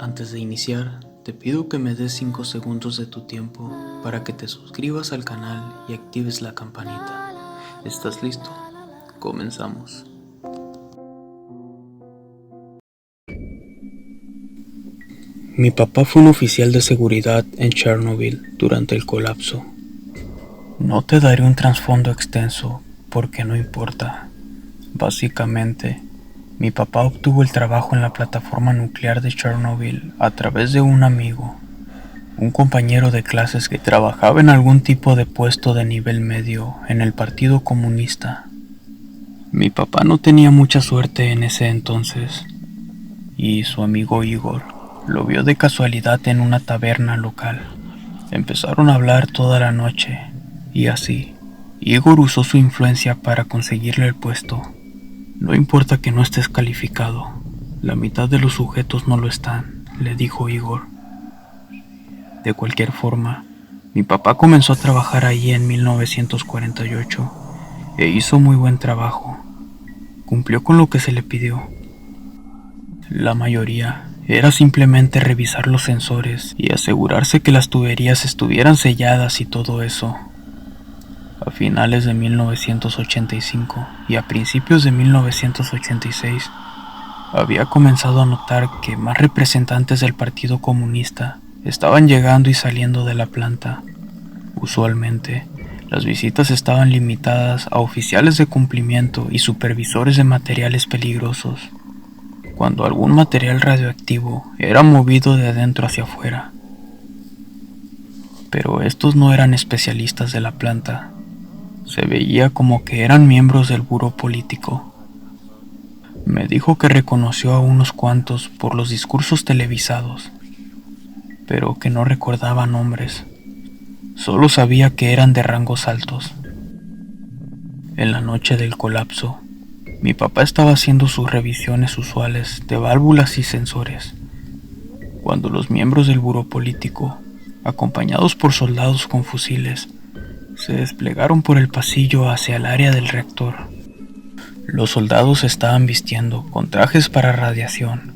Antes de iniciar, te pido que me des 5 segundos de tu tiempo para que te suscribas al canal y actives la campanita. ¿Estás listo? Comenzamos. Mi papá fue un oficial de seguridad en Chernobyl durante el colapso. No te daré un trasfondo extenso porque no importa. Básicamente, mi papá obtuvo el trabajo en la plataforma nuclear de Chernobyl a través de un amigo, un compañero de clases que trabajaba en algún tipo de puesto de nivel medio en el Partido Comunista. Mi papá no tenía mucha suerte en ese entonces, y su amigo Igor lo vio de casualidad en una taberna local. Empezaron a hablar toda la noche, y así, Igor usó su influencia para conseguirle el puesto. No importa que no estés calificado, la mitad de los sujetos no lo están, le dijo Igor. De cualquier forma, mi papá comenzó a trabajar allí en 1948 e hizo muy buen trabajo. Cumplió con lo que se le pidió. La mayoría era simplemente revisar los sensores y asegurarse que las tuberías estuvieran selladas y todo eso. A finales de 1985 y a principios de 1986, había comenzado a notar que más representantes del Partido Comunista estaban llegando y saliendo de la planta. Usualmente, las visitas estaban limitadas a oficiales de cumplimiento y supervisores de materiales peligrosos, cuando algún material radioactivo era movido de adentro hacia afuera. Pero estos no eran especialistas de la planta. Se veía como que eran miembros del buró político. Me dijo que reconoció a unos cuantos por los discursos televisados, pero que no recordaba nombres. Solo sabía que eran de rangos altos. En la noche del colapso, mi papá estaba haciendo sus revisiones usuales de válvulas y sensores, cuando los miembros del buró político, acompañados por soldados con fusiles, se desplegaron por el pasillo hacia el área del reactor. Los soldados estaban vistiendo con trajes para radiación,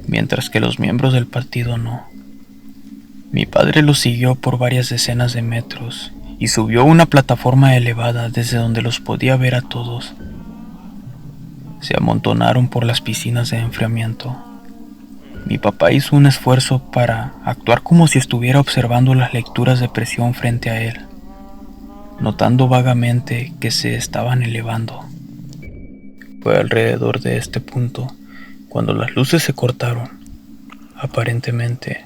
mientras que los miembros del partido no. Mi padre los siguió por varias decenas de metros y subió a una plataforma elevada desde donde los podía ver a todos. Se amontonaron por las piscinas de enfriamiento. Mi papá hizo un esfuerzo para actuar como si estuviera observando las lecturas de presión frente a él, notando vagamente que se estaban elevando. Fue alrededor de este punto cuando las luces se cortaron. Aparentemente,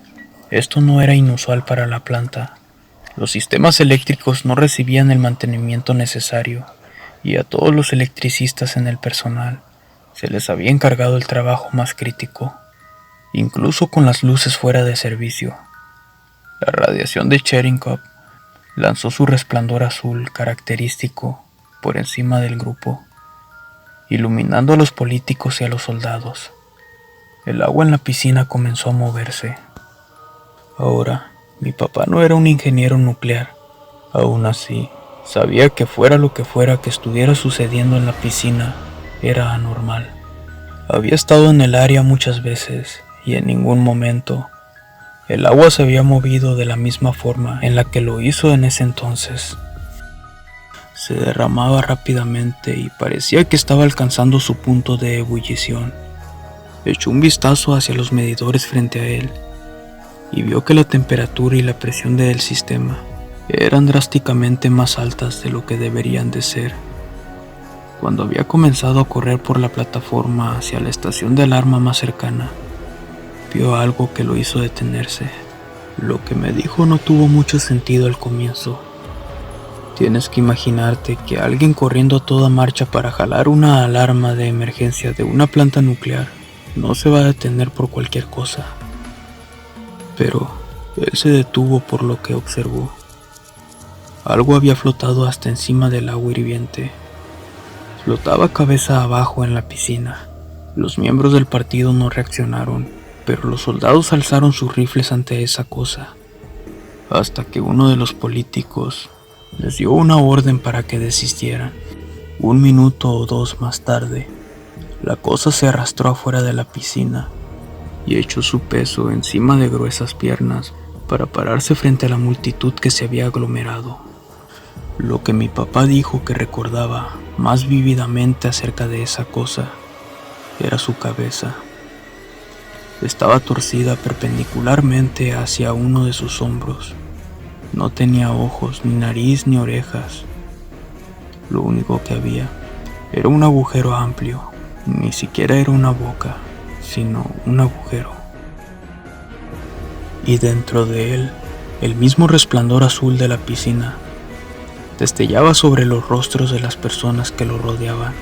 esto no era inusual para la planta. Los sistemas eléctricos no recibían el mantenimiento necesario y a todos los electricistas en el personal se les había encargado el trabajo más crítico, incluso con las luces fuera de servicio. La radiación de Cherenkov lanzó su resplandor azul característico por encima del grupo, iluminando a los políticos y a los soldados. El agua en la piscina comenzó a moverse. Ahora, mi papá no era un ingeniero nuclear. Aún así, sabía que fuera lo que fuera que estuviera sucediendo en la piscina, era anormal. Había estado en el área muchas veces y en ningún momento el agua se había movido de la misma forma en la que lo hizo en ese entonces. Se derramaba rápidamente y parecía que estaba alcanzando su punto de ebullición. Echó un vistazo hacia los medidores frente a él y vio que la temperatura y la presión del sistema eran drásticamente más altas de lo que deberían de ser. Cuando había comenzado a correr por la plataforma hacia la estación de alarma más cercana, vio algo que lo hizo detenerse. Lo que me dijo no tuvo mucho sentido al comienzo. Tienes que imaginarte que alguien corriendo a toda marcha para jalar una alarma de emergencia de una planta nuclear no se va a detener por cualquier cosa. Pero él se detuvo por lo que observó. Algo había flotado hasta encima del agua hirviente. Flotaba cabeza abajo en la piscina. Los miembros del partido no reaccionaron, pero los soldados alzaron sus rifles ante esa cosa, hasta que uno de los políticos les dio una orden para que desistieran. 1 minuto o 2 más tarde, la cosa se arrastró afuera de la piscina y echó su peso encima de gruesas piernas para pararse frente a la multitud que se había aglomerado. Lo que mi papá dijo que recordaba más vívidamente acerca de esa cosa era su cabeza. Estaba torcida perpendicularmente hacia uno de sus hombros. No tenía ojos, ni nariz, ni orejas. Lo único que había era un agujero amplio. Ni siquiera era una boca, sino un agujero. Y dentro de él, el mismo resplandor azul de la piscina destellaba sobre los rostros de las personas que lo rodeaban.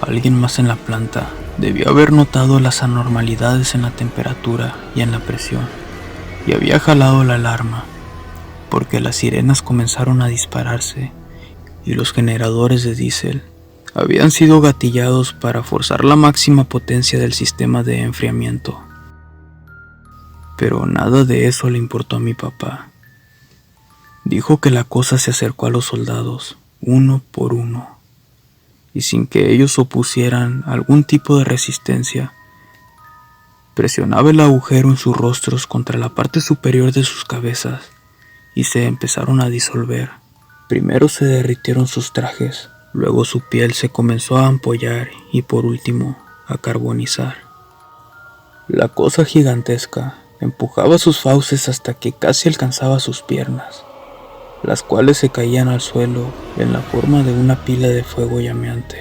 Alguien más en la planta debió haber notado las anormalidades en la temperatura y en la presión, y había jalado la alarma, porque las sirenas comenzaron a dispararse y los generadores de diésel habían sido gatillados para forzar la máxima potencia del sistema de enfriamiento. Pero nada de eso le importó a mi papá. Dijo que la cosa se acercó a los soldados, uno por uno, y sin que ellos opusieran algún tipo de resistencia, presionaba el agujero en sus rostros contra la parte superior de sus cabezas y se empezaron a disolver. Primero se derritieron sus trajes, luego su piel se comenzó a ampollar y por último a carbonizar. La cosa gigantesca empujaba sus fauces hasta que casi alcanzaba sus piernas, las cuales se caían al suelo en la forma de una pila de fuego llameante.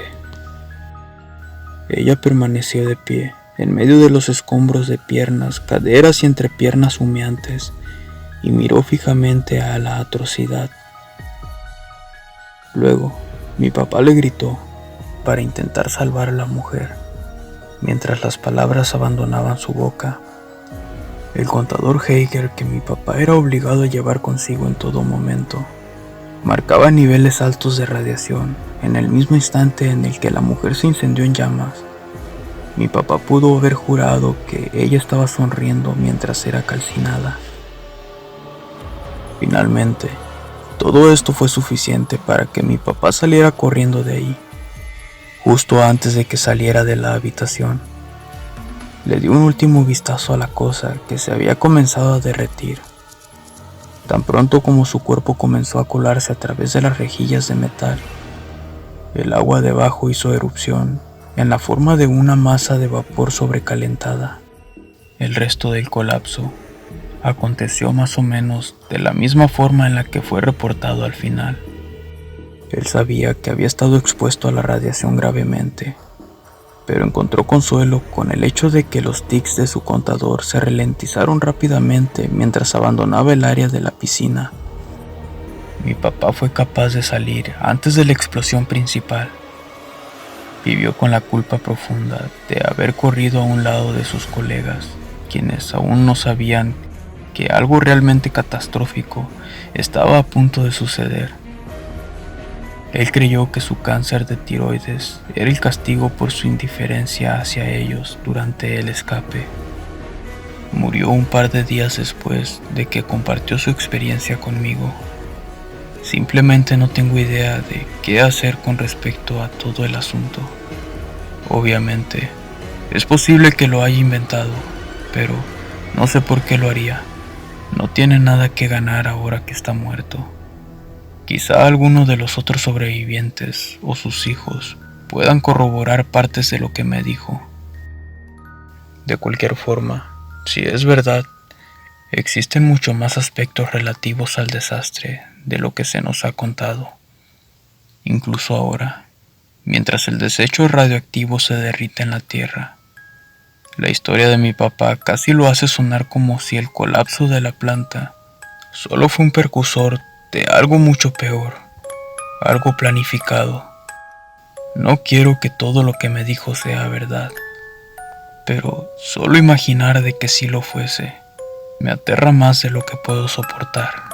Ella permaneció de pie, en medio de los escombros de piernas, caderas y entrepiernas humeantes, y miró fijamente a la atrocidad. Luego, mi papá le gritó para intentar salvar a la mujer, mientras las palabras abandonaban su boca. El contador Geiger que mi papá era obligado a llevar consigo en todo momento marcaba niveles altos de radiación en el mismo instante en el que la mujer se incendió en llamas. Mi papá pudo haber jurado que ella estaba sonriendo mientras era calcinada. Finalmente, todo esto fue suficiente para que mi papá saliera corriendo de ahí. Justo antes de que saliera de la habitación, le dio un último vistazo a la cosa que se había comenzado a derretir. Tan pronto como su cuerpo comenzó a colarse a través de las rejillas de metal, el agua debajo hizo erupción en la forma de una masa de vapor sobrecalentada. El resto del colapso aconteció más o menos de la misma forma en la que fue reportado al final. Él sabía que había estado expuesto a la radiación gravemente, pero encontró consuelo con el hecho de que los tics de su contador se ralentizaron rápidamente mientras abandonaba el área de la piscina. Mi papá fue capaz de salir antes de la explosión principal. Vivió con la culpa profunda de haber corrido a un lado de sus colegas, quienes aún no sabían que algo realmente catastrófico estaba a punto de suceder. Él creyó que su cáncer de tiroides era el castigo por su indiferencia hacia ellos durante el escape. Murió un par de días después de que compartió su experiencia conmigo. Simplemente no tengo idea de qué hacer con respecto a todo el asunto. Obviamente, es posible que lo haya inventado, pero no sé por qué lo haría. No tiene nada que ganar ahora que está muerto. Quizá alguno de los otros sobrevivientes o sus hijos puedan corroborar partes de lo que me dijo. De cualquier forma, si es verdad, existen mucho más aspectos relativos al desastre de lo que se nos ha contado. Incluso ahora, mientras el desecho radioactivo se derrite en la Tierra, la historia de mi papá casi lo hace sonar como si el colapso de la planta solo fue un precursor de algo mucho peor, algo planificado. No quiero que todo lo que me dijo sea verdad, pero solo imaginar de que sí lo fuese me aterra más de lo que puedo soportar.